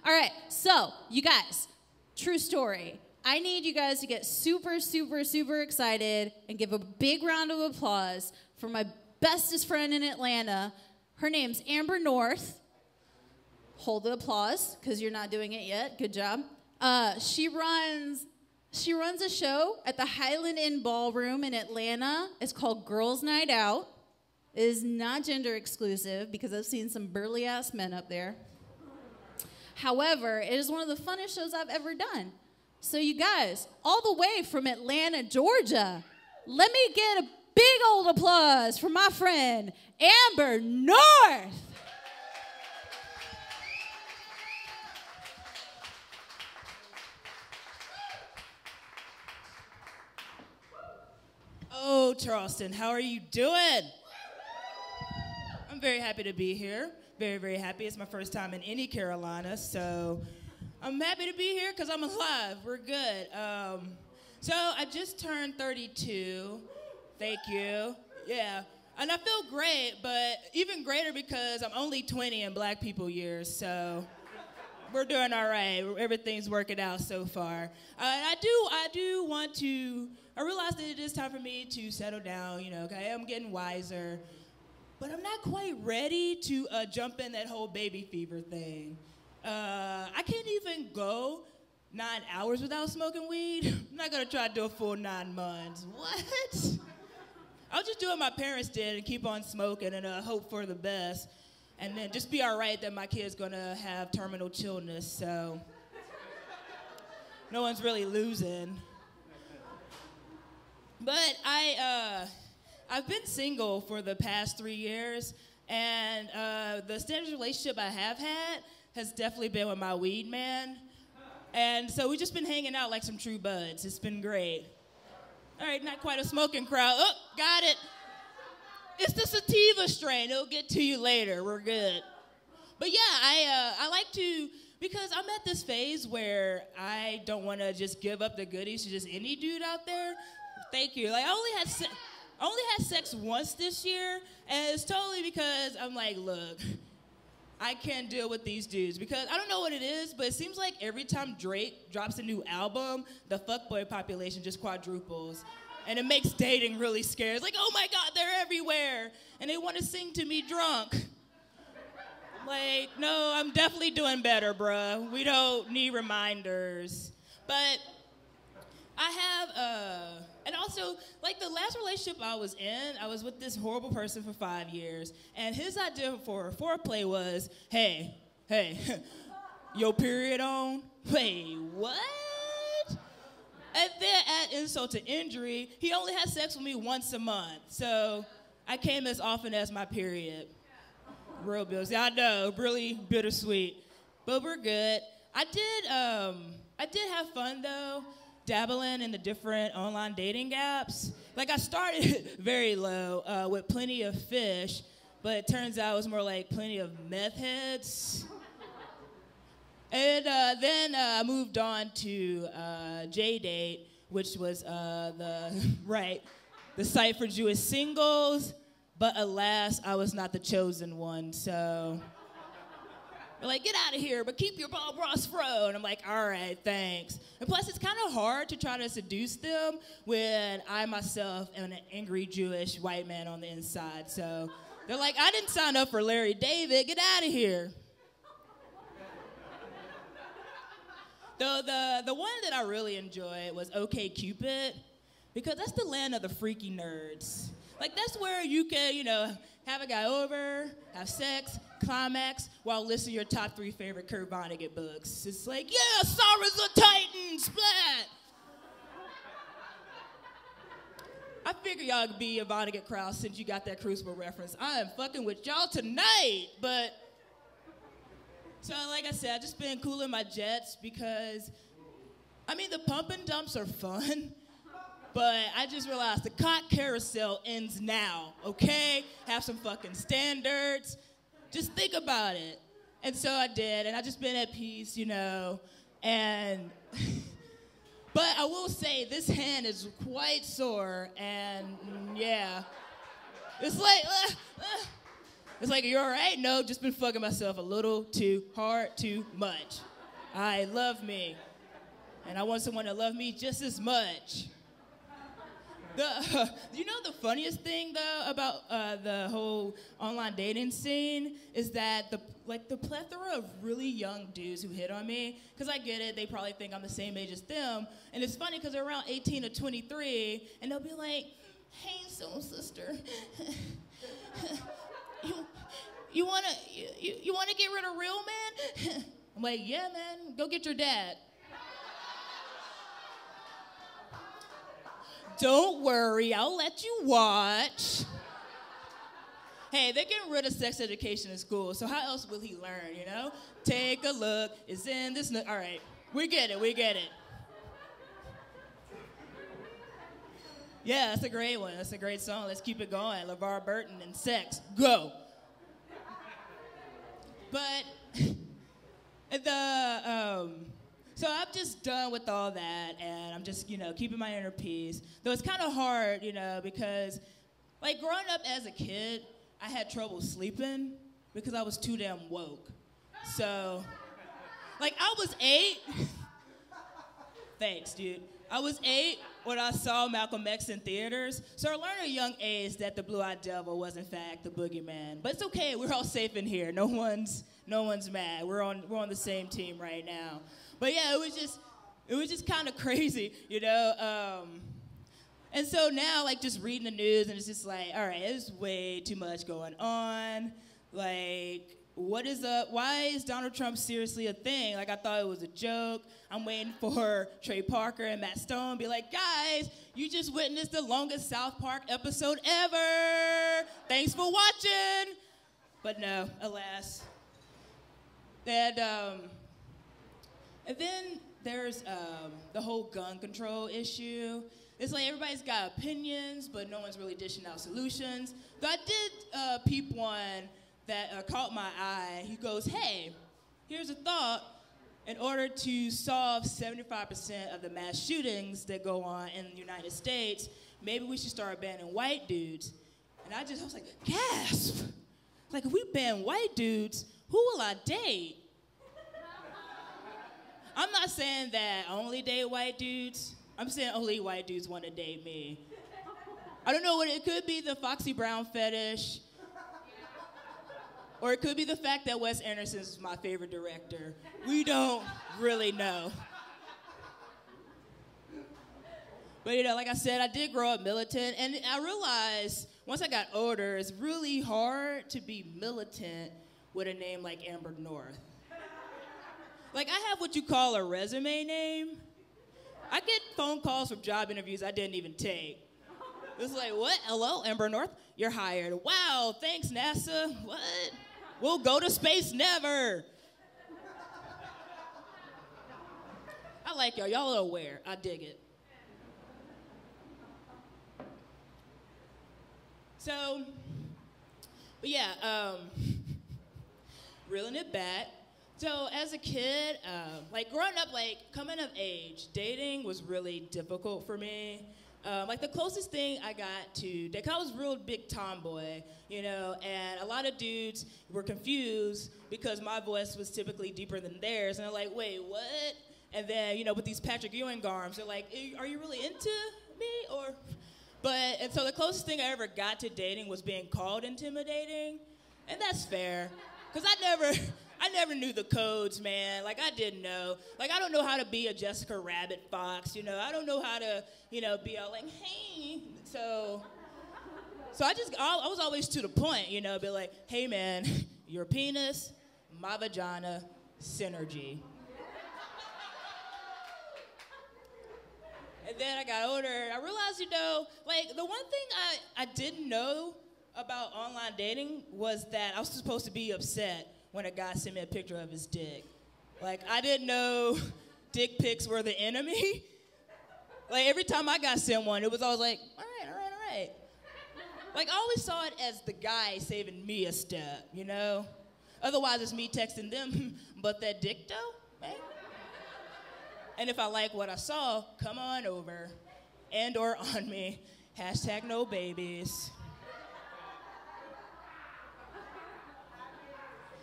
All right, so you guys, true story. I need you guys to get super, super, super excited and give a big round of applause for my bestest friend in Atlanta. Her name's Amber North. Hold the applause, because you're not doing it yet. Good job. She runs a show at the Highland Inn Ballroom in Atlanta. It's called Girls Night Out. It is not gender exclusive, because I've seen some burly-ass men up there. However, it is one of the funnest shows I've ever done. So you guys, all the way from Atlanta, Georgia, let me get a big old applause for my friend, Amber North. Oh, Charleston, how are you doing? I'm very happy to be here. Very, very happy. It's my first time in any Carolina, so I'm happy to be here because I'm alive. We're good. So I just turned 32. Thank you. Yeah. And I feel great, but even greater because I'm only 20 in Black people years, so we're doing all right. Everything's working out so far. And I realize that it is time for me to settle down, okay? I'm getting wiser. But I'm not quite ready to jump in that whole baby fever thing. I can't even go 9 hours without smoking weed. I'm not gonna try to do a full 9 months. What? I'll just do what my parents did and keep on smoking and hope for the best. And then just be all right that my kid's gonna have terminal chillness, so no one's really losing. But I've been single for the past 3 years, and the standard relationship I have had has definitely been with my weed man. And so we've just been hanging out like some true buds. It's been great. All right, not quite a smoking crowd. Oh, got it. It's the sativa strain. It'll get to you later. We're good. But yeah, I like to, because I'm at this phase where I don't want to just give up the goodies to just any dude out there. Thank you. Like, I only had sex once this year, and it's totally because I'm like, look, I can't deal with these dudes. Because I don't know what it is, but it seems like every time Drake drops a new album, the fuckboy population just quadruples. And it makes dating really scary. It's like, oh my God, they're everywhere. And they want to sing to me drunk. Like, no, I'm definitely doing better, bruh. We don't need reminders. But I have, and also, like the last relationship I was in, I was with this horrible person for 5 years, and his idea for foreplay was, hey, your period on? Wait, what? And then add insult to injury, he only had sex with me once a month, so I came as often as my period. Real bills. I know, really bittersweet, but we're good. I did have fun though, dabbling in the different online dating apps. Like I started very low with Plenty of Fish, but it turns out it was more like Plenty of Meth Heads. And then I moved on to JDate, which was the site for Jewish singles, but alas, I was not the chosen one, so they're like, get out of here, but keep your Bob Ross fro. And I'm like, all right, thanks. And plus, it's kind of hard to try to seduce them when I myself am an angry Jewish white man on the inside. So they're like, I didn't sign up for Larry David. Get out of here. The one that I really enjoyed was OkCupid, because that's the land of the freaky nerds. Like, that's where you can, have a guy over, have sex, climax, while listening to your top 3 favorite Kurt Vonnegut books. It's like, yeah, Sarah's a Titan, splat! I figure y'all could be a Vonnegut crowd since you got that Crucible reference. I am fucking with y'all tonight, but... So, like I said, I've just been cooling my jets because, the pump and dumps are fun, but I just realized the cock carousel ends now, okay? Have some fucking standards. Just think about it. And so I did, and I've just been at peace, and... But I will say, this hand is quite sore, and yeah. It's like, you all right? No, just been fucking myself a little too hard, too much. I love me. And I want someone to love me just as much. You know the funniest thing, though, about the whole online dating scene is that the plethora of really young dudes who hit on me, because I get it, they probably think I'm the same age as them, and it's funny because they're around 18 to 23, and they'll be like, hey, soul sister, you wanna get rid of real men? I'm like, yeah, man, go get your dad. Don't worry, I'll let you watch. Hey, they're getting rid of sex education in school, so how else will he learn, you know? Take a look, it's in this, all right, we get it. Yeah, that's a great one, that's a great song, let's keep it going. LeVar Burton and sex, go. But so I'm just done with all that, and I'm just, keeping my inner peace. Though it's kind of hard, because, like, growing up as a kid, I had trouble sleeping because I was too damn woke. So, like, I was 8. Thanks, dude. I was 8 when I saw Malcolm X in theaters, so I learned at a young age that the Blue-Eyed Devil was, in fact, the boogeyman. But it's okay, we're all safe in here. No one's mad. We're on the same team right now. But yeah, it was just kind of crazy, And so now, like, just reading the news, and it's just like, all right, there's way too much going on. Like, what is up? Why is Donald Trump seriously a thing? Like, I thought it was a joke. I'm waiting for Trey Parker and Matt Stone to be like, guys, you just witnessed the longest South Park episode ever. Thanks for watching. But no, alas. And then there's the whole gun control issue. It's like everybody's got opinions, but no one's really dishing out solutions. Though I did peep one that caught my eye. He goes, hey, here's a thought. In order to solve 75% of the mass shootings that go on in the United States, maybe we should start banning white dudes. And I was like, gasp. Like, if we ban white dudes, who will I date? I'm not saying that I only date white dudes. I'm saying only white dudes want to date me. I don't know what it could be, the Foxy Brown fetish. Or it could be the fact that Wes Anderson is my favorite director. We don't really know. But like I said, I did grow up militant, and I realized once I got older, it's really hard to be militant with a name like Amber North. Like, I have what you call a resume name. I get phone calls from job interviews I didn't even take. It's like, what? Hello, Amber North? You're hired. Wow, thanks, NASA. What? We'll go to space never. I like y'all. Y'all are aware. I dig it. So, but yeah, reeling it back. So as a kid, like growing up, like coming of age, dating was really difficult for me. Like the closest thing I got to, like I was a real big tomboy, and a lot of dudes were confused because my voice was typically deeper than theirs, and they're like, wait, what? And then, with these Patrick Ewing arms, they're like, are you really into me? And so the closest thing I ever got to dating was being called intimidating, and that's fair, because I never knew the codes, man. Like, I didn't know. Like, I don't know how to be a Jessica Rabbit Fox, I don't know how to, be all like, hey. So I was always to the point, be like, hey, man, your penis, my vagina, synergy. And then I got older, I realized, like, the one thing I didn't know about online dating was that I was supposed to be upset when a guy sent me a picture of his dick. Like, I didn't know dick pics were the enemy. Like, every time I got sent one, it was always like, all right. Like, I always saw it as the guy saving me a step, Otherwise, it's me texting them, but that dick though, man. And if I like what I saw, come on over, and or on me, #no babies.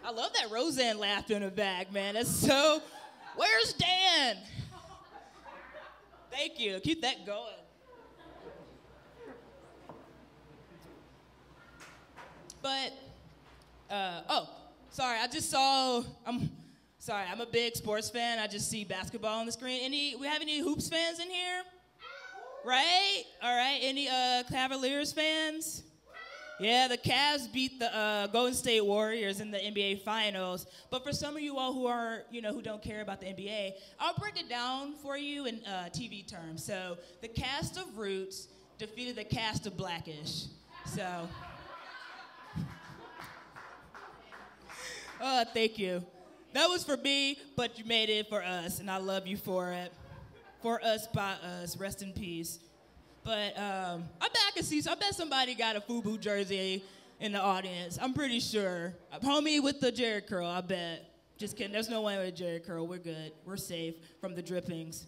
I love that Roseanne laughed in the back, man. That's so Where's Dan? Thank you. Keep that going. But, sorry, I just saw, I'm a big sports fan. I just see basketball on the screen. We have any Hoops fans in here? Right? All right, any Cavaliers fans? Yeah, the Cavs beat the Golden State Warriors in the NBA Finals. But for some of you all who are, who don't care about the NBA, I'll break it down for you in TV terms. So the cast of Roots defeated the cast of Blackish. So, thank you. That was for me, but you made it for us, and I love you for it. For us, by us. Rest in peace. But I bet somebody got a FUBU jersey in the audience. I'm pretty sure. Homie with the Jerry curl, I bet. Just kidding. There's no one with a Jerry curl. We're good. We're safe from the drippings.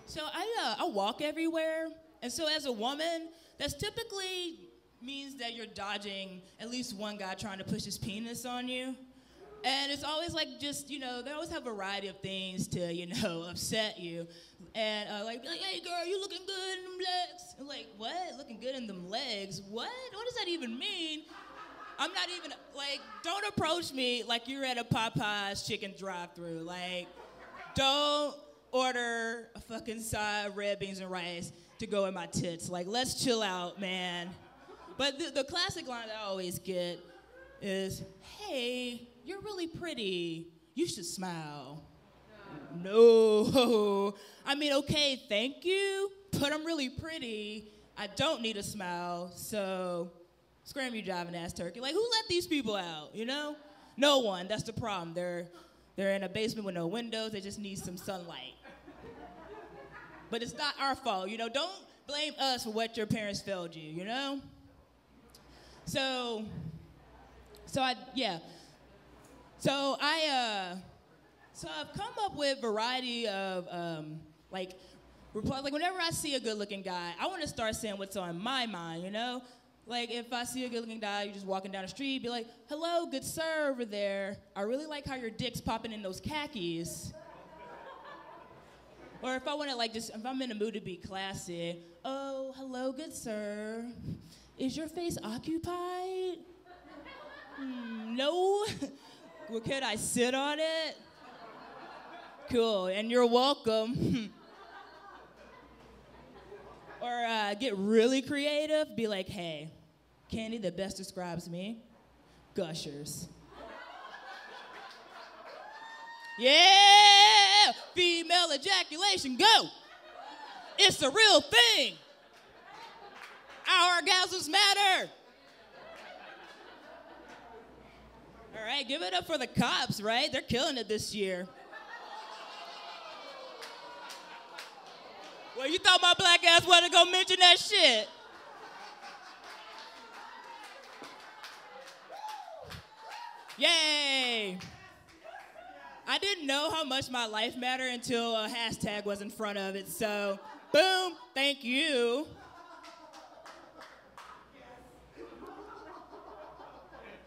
So I walk everywhere. And so as a woman, that's typically means that you're dodging at least one guy trying to push his penis on you. And it's always like just, they always have a variety of things to, upset you. And like, hey, girl, you looking good in them legs. I'm like, what? Looking good in them legs? What? What does that even mean? I'm not even, like, don't approach me like you're at a Popeyes chicken drive-thru. Like, don't order a fucking side of red beans and rice to go in my tits. Like, let's chill out, man. But the classic line that I always get is, hey, you're really pretty. You should smile. No. I mean, okay, thank you, but I'm really pretty. I don't need a smile, so scram you driving ass turkey. Like, who let these people out, No one. That's the problem. They're in a basement with no windows. They just need some sunlight. But it's not our fault, Don't blame us for what your parents failed you, So I've come up with a variety of, like whenever I see a good-looking guy, I want to start saying what's on my mind, Like, if I see a good-looking guy, you're just walking down the street, be like, hello, good sir over there. I really like how your dick's popping in those khakis. Or if I want to, if I'm in the mood to be classy, oh, hello, good sir. Is your face occupied? No. Well, could I sit on it? Cool, and you're welcome. Or get really creative, be like, hey, candy that best describes me, gushers. Yeah, female ejaculation, go. It's a real thing. Our orgasms matter. All right, give it up for the cops, right? They're killing it this year. Well, you thought my black ass wasn't gonna mention that shit. Yay. I didn't know how much my life mattered until a hashtag was in front of it, so boom, thank you.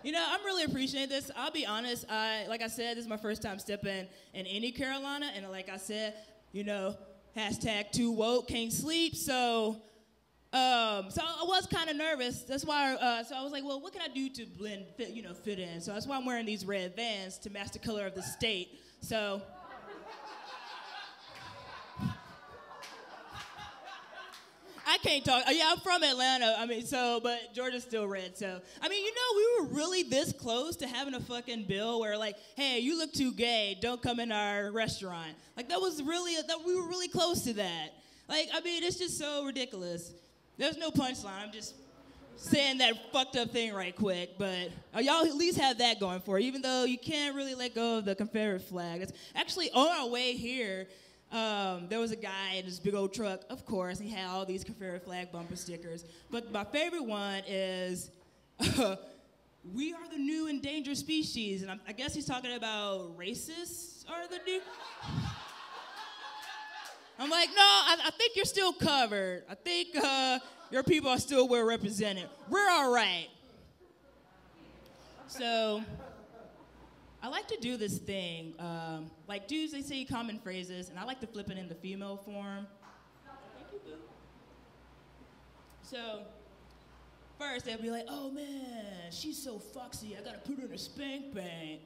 I'm really appreciating this. I'll be honest, like I said, this is my first time stepping in any Carolina, and like I said, hashtag too woke, can't sleep, so I was kind of nervous. That's why, so I was like, well, what can I do to fit in? So that's why I'm wearing these red Vans to match the color of the state. So, I can't talk. Yeah, I'm from Atlanta. But Georgia's still red. So, we were really this close to having a fucking bill where, like, hey, you look too gay, don't come in our restaurant. Like, we were really close to that. Like, it's just so ridiculous. There's no punchline. I'm just saying that fucked up thing right quick. But y'all at least have that going for you, even though you can't really let go of the Confederate flag. It's actually on our way here. There was a guy in this big old truck, of course. He had all these Confederate flag bumper stickers. But my favorite one is, we are the new endangered species. And I guess he's talking about racists are the new... I'm like, no, I think you're still covered. I think your people are still well represented. We're all right. So, I like to do this thing. Like dudes, they say common phrases, and I like to flip it into female form. Thank you, boo. So, first they'll be like, oh man, she's so foxy, I gotta put her in a spank bank.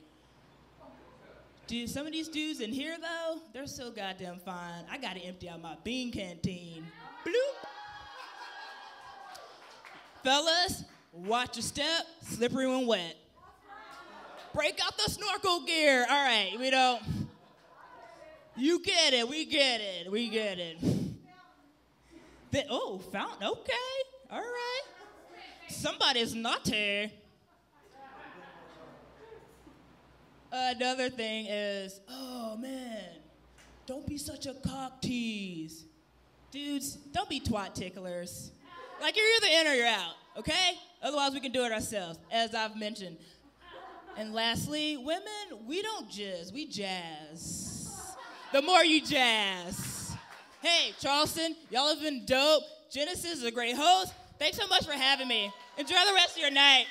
Dude, some of these dudes in here though, they're so goddamn fine. I gotta empty out my bean canteen. Bloop. Fellas, watch your step, slippery when wet. Break out the snorkel gear. All right, we don't. You get it, we get it, we get it. Oh, fountain, okay, all right. Somebody's naughty. Another thing is, oh man, don't be such a cock tease. Dudes, don't be twat ticklers. Like you're either in or you're out, okay? Otherwise we can do it ourselves, as I've mentioned. And lastly, women, we don't jizz, we jazz. The more you jazz. Hey, Charleston, y'all have been dope. Genesis is a great host. Thanks so much for having me. Enjoy the rest of your night.